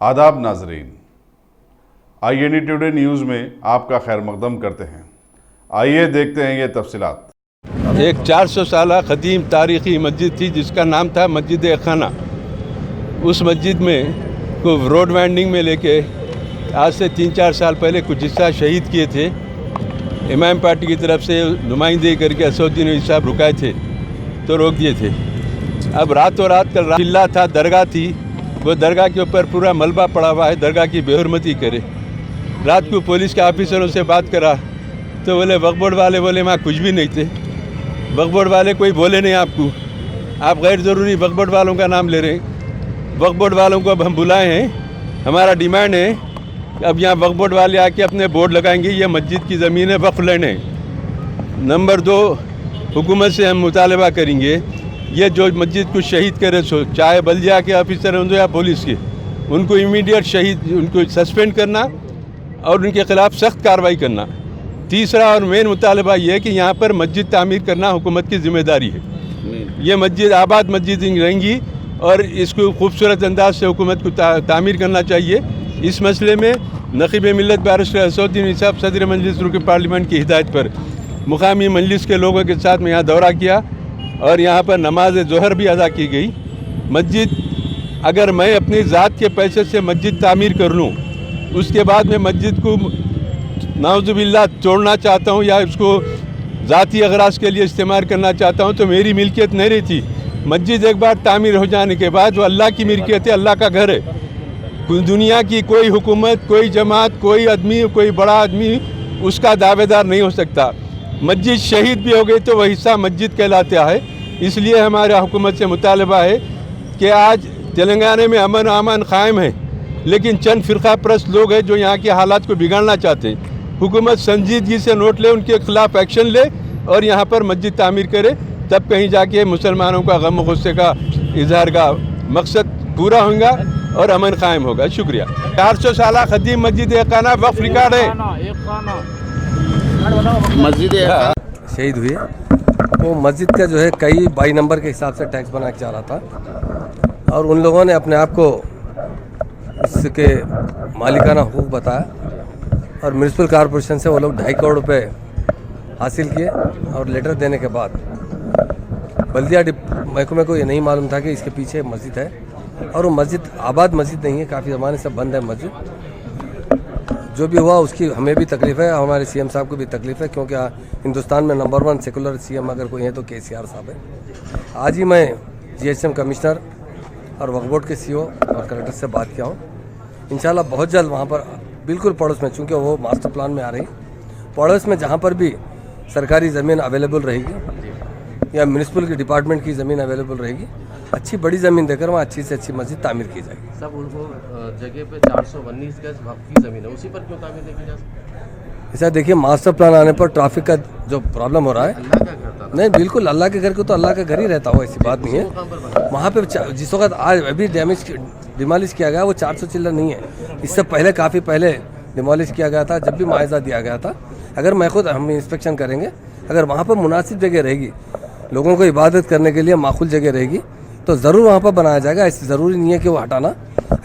आदाब नाजरीन, INE today news में आपका खैर मकदम करते हैं। आइए देखते हैं ये तफसीलात। एक 400 साल क़दीम तारीख़ी मस्जिद थी जिसका नाम था मस्जिद खाना। उस मस्जिद में को रोड वाइंडिंग में लेके आज से 3-4 साल पहले कुछ हिस्सा शहीद किए थे। इमाम पार्टी की तरफ से नुमाइंदे करके असदुद्दीन ओवैसी साहब रुकाए थे तो रोक दिए थे। अब रातों रात कल चिल्ला था, दरगाह थी, वो दरगाह के ऊपर पूरा मलबा पड़ा हुआ है, दरगाह की बेहुरमती करे। रात को पुलिस के ऑफिसरों से बात करा तो बोले वक्फ बोर्ड वाले बोले वहाँ कुछ भी नहीं थे। वक्फ बोर्ड वाले कोई बोले नहीं आपको, आप गैर ज़रूरी वक्फ बोर्ड वालों का नाम ले रहे हैं। वक्फ बोर्ड वालों को अब हम बुलाए हैं, हमारा डिमांड है कि अब यहाँ वक्फ बोर्ड वाले आके अपने बोर्ड लगाएंगे, ये मस्जिद की ज़मीन है, वक्फ लैंड है। नंबर 2, हुकूमत से हम मुतालबा करेंगे ये जो मस्जिद को शहीद करे, चाहे बल्दिया के ऑफिसर हों या पुलिस के, उनको इमीडिएट शहीद उनको सस्पेंड करना और उनके ख़िलाफ़ सख्त कार्रवाई करना। तीसरा और मेन मुतालबा ये है कि यहाँ पर मस्जिद तामीर करना हुकूमत की ज़िम्मेदारी है। ये मस्जिद आबाद मस्जिद रहेंगी और इसको खूबसूरत अंदाज से हुकूमत को तामीर करना चाहिए। इस मसले में नक़ीब मिल्लत बैरिस्टर असदुद्दीन ओवैसी साहब सदर मजलिस रुकन पार्लियामेंट की हिदायत पर मुकामी मजलिस के लोगों के साथ में यहाँ दौरा किया और यहाँ पर नमाज ज़ोहर भी अदा की गई। मस्जिद अगर मैं अपनी ज़ात के पैसे से मस्जिद तामीर कर लूँ, उसके बाद मैं मस्जिद को नाउज़ुबिल्लाह तोड़ना चाहता हूँ या उसको ज़ाती अगराज़ के लिए इस्तेमाल करना चाहता हूँ तो मेरी मिल्कियत नहीं रहती। मस्जिद एक बार तामीर हो जाने के बाद वो अल्लाह की मिल्कियत है, अल्लाह का घर है। दुनिया की कोई हुकूमत, कोई जमात, कोई आदमी, कोई बड़ा आदमी उसका दावेदार नहीं हो सकता। मस्जिद शहीद भी हो गई तो वह हिस्सा मस्जिद कहलाता है। इसलिए हमारा हुकूमत से मुतालबा है कि आज तेलंगाना में अमन अमान कायम है, लेकिन चंद फ़िरका परस्त लोग हैं जो यहाँ के हालात को बिगाड़ना चाहते हैं। हुकूमत संजीदगी से नोट ले, उनके ख़िलाफ़ एक्शन ले और यहाँ पर मस्जिद तामीर करे, तब कहीं जाके मुसलमानों का गम गुस्से का इजहार का मकसद पूरा होगा और अमन कायम होगा। शुक्रिया। 400 साल क़दीम मस्जिद खाना वक्फ रिकॉर्ड है। मस्जिद शहीद हुए वो मस्जिद का जो है कई 22 नंबर के हिसाब से टैक्स बना के जा रहा था और उन लोगों ने अपने आप को इसके मालिकाना हुकूक बताया और म्यूनसिपल कॉरपोरेशन से वो लोग 2.5 करोड़ रुपए हासिल किए और लेटर देने के बाद बल्दिया महकमे को ये नहीं मालूम था कि इसके पीछे मस्जिद है और वो मस्जिद आबाद मस्जिद नहीं है, काफ़ी ज़माने से बंद है मस्जिद। जो भी हुआ उसकी हमें भी तकलीफ़ है, हमारे CM साहब को भी तकलीफ़ है, क्योंकि हिंदुस्तान में नंबर 1 सेकुलर CM अगर कोई है तो KCR साहब है। आज ही मैं GHM कमिश्नर और वक्फ बोर्ड के CO और कलेक्टर से बात किया हूँ। इंशाल्लाह बहुत जल्द वहाँ पर बिल्कुल पड़ोस में, चूँकि वो मास्टर प्लान में आ रही, पड़ोस में जहाँ पर भी सरकारी ज़मीन अवेलेबल रहेगी या म्यूनसिपल की डिपार्टमेंट की ज़मीन अवेलेबल रहेगी, अच्छी बड़ी ज़मीन देकर वहाँ अच्छी से अच्छी मस्जिद तामीर की जाएगी। सब उनको जगह पे 419 गज वक्फ की ज़मीन है, उसी पर क्यों तामीर नहीं की जा सकती? ऐसा देखिए, मास्टर प्लान आने पर ट्रैफिक का जो प्रॉब्लम हो रहा है, अल्लाह का घर था। नहीं बिल्कुल अल्लाह के घर को तो अल्लाह का घर ही रहता हो, ऐसी बात नहीं है। वहाँ पे जिस वक्त आज अभी डिमोलिश किया गया वो 400 चिल्लर नहीं है, इससे पहले काफ़ी पहले डिमोलिश किया गया था, जब भी मुआवजा दिया गया था। अगर मैं खुद हम इंस्पेक्शन करेंगे, अगर वहाँ पर मुनासिब जगह रहेगी, लोगों को इबादत करने के लिए माकूल जगह रहेगी तो ज़रूर वहाँ पर बनाया जाएगा। ऐसी ज़रूरी नहीं है कि वो हटाना,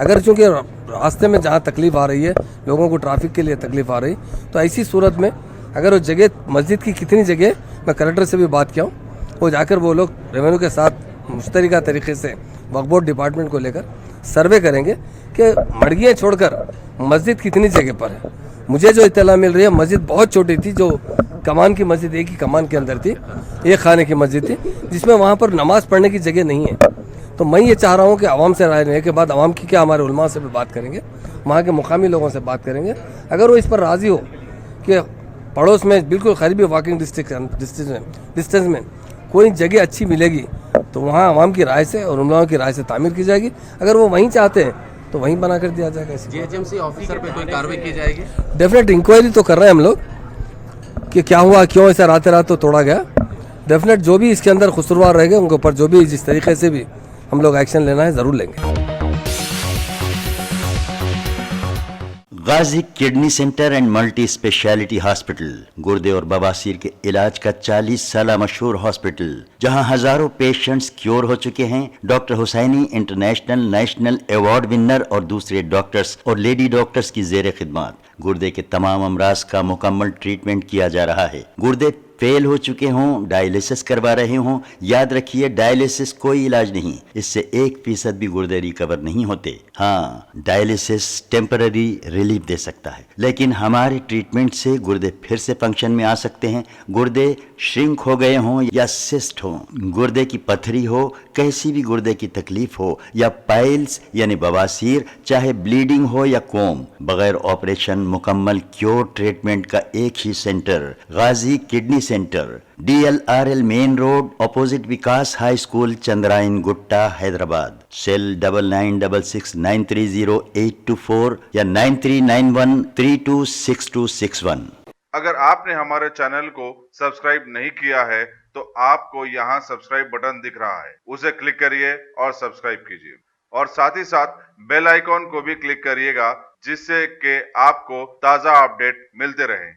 अगर चूँकि रास्ते में जहाँ तकलीफ़ आ रही है, लोगों को ट्रैफिक के लिए तकलीफ़ आ रही, तो ऐसी सूरत में अगर वो जगह मस्जिद की कितनी जगह, मैं कलेक्टर से भी बात किया हूँ, वो जाकर वो लोग रेवेन्यू के साथ मुश्तरका तरीके से वक्फ बोर्ड डिपार्टमेंट को लेकर सर्वे करेंगे कि मड़गियाँ छोड़कर मस्जिद कितनी जगह पर है। मुझे जो इत्तला मिल रही है, मस्जिद बहुत छोटी थी, जो कमान की मस्जिद एक ही कमान के अंदर थी, एक खाने की मस्जिद थी, जिसमें वहाँ पर नमाज़ पढ़ने की जगह नहीं है। तो मैं ये चाह रहा हूँ कि आवाम से राय लेने के बाद, आवाम की क्या, हमारे उलमा से भी बात करेंगे, वहाँ के मुकामी लोगों से बात करेंगे, अगर वो इस पर राज़ी हो कि पड़ोस में बिल्कुल करीबी वॉकिंग डिस्टेंस में कोई जगह अच्छी मिलेगी तो वहाँ आवाम की राय से और उलमा की राय से तामीर की जाएगी। अगर वो वहीं चाहते हैं तो वहीं बना कर दिया जाएगा। GHMC ऑफिसर पे कोई कार्रवाई की जाएगी? डेफिनेट इंक्वायरी तो कर रहे हैं हम लोग कि क्या हुआ, क्यों ऐसा रात तो तोड़ा गया। डेफिनेट जो भी इसके अंदर कसूरवार रहेंगे उनके ऊपर जो भी जिस तरीके से भी हम लोग एक्शन लेना है ज़रूर लेंगे। Ghazi kidney centre and multi speciality hospital, गुर्दे और बवासीर के इलाज का 40 साल मशहूर हॉस्पिटल, जहां हजारों पेशेंट्स क्योर हो चुके हैं। Doctor Husaini international national award winner और दूसरे डॉक्टर्स और लेडी डॉक्टर्स की जेर खिदमत गुर्दे के तमाम अमराज का मुकम्मल ट्रीटमेंट किया जा रहा है। गुर्दे फेल हो चुके हों, डायलिसिस करवा रहे हों, याद रखिए डायलिसिस कोई इलाज नहीं, इससे 1% भी गुर्दे रिकवर नहीं होते। हाँ, डायलिसिस टेम्पररी रिलीफ दे सकता है, लेकिन हमारे ट्रीटमेंट से गुर्दे फिर से फंक्शन में आ सकते हैं। गुर्दे श्रिंक हो गए हों या सिस्ट हो, गुर्दे की पथरी हो, कैसी भी गुर्दे की तकलीफ हो या पाइल्स यानी बवासीर, चाहे ब्लीडिंग हो या कोम, बगैर ऑपरेशन मुकम्मल क्योर ट्रीटमेंट का एक ही centre, Ghazi kidney centre, DLRL main road, opposite Vikas high school, Chandrayan Gutta, Hyderabad. Cell 9966930824 या 9391326261। अगर आपने हमारे चैनल को सब्सक्राइब नहीं किया है तो आपको यहाँ सब्सक्राइब बटन दिख रहा है, उसे क्लिक करिए और सब्सक्राइब कीजिए और साथ ही साथ बेल आइकॉन को भी क्लिक करिएगा, जिससे कि आपको ताज़ा अपडेट मिलते रहें।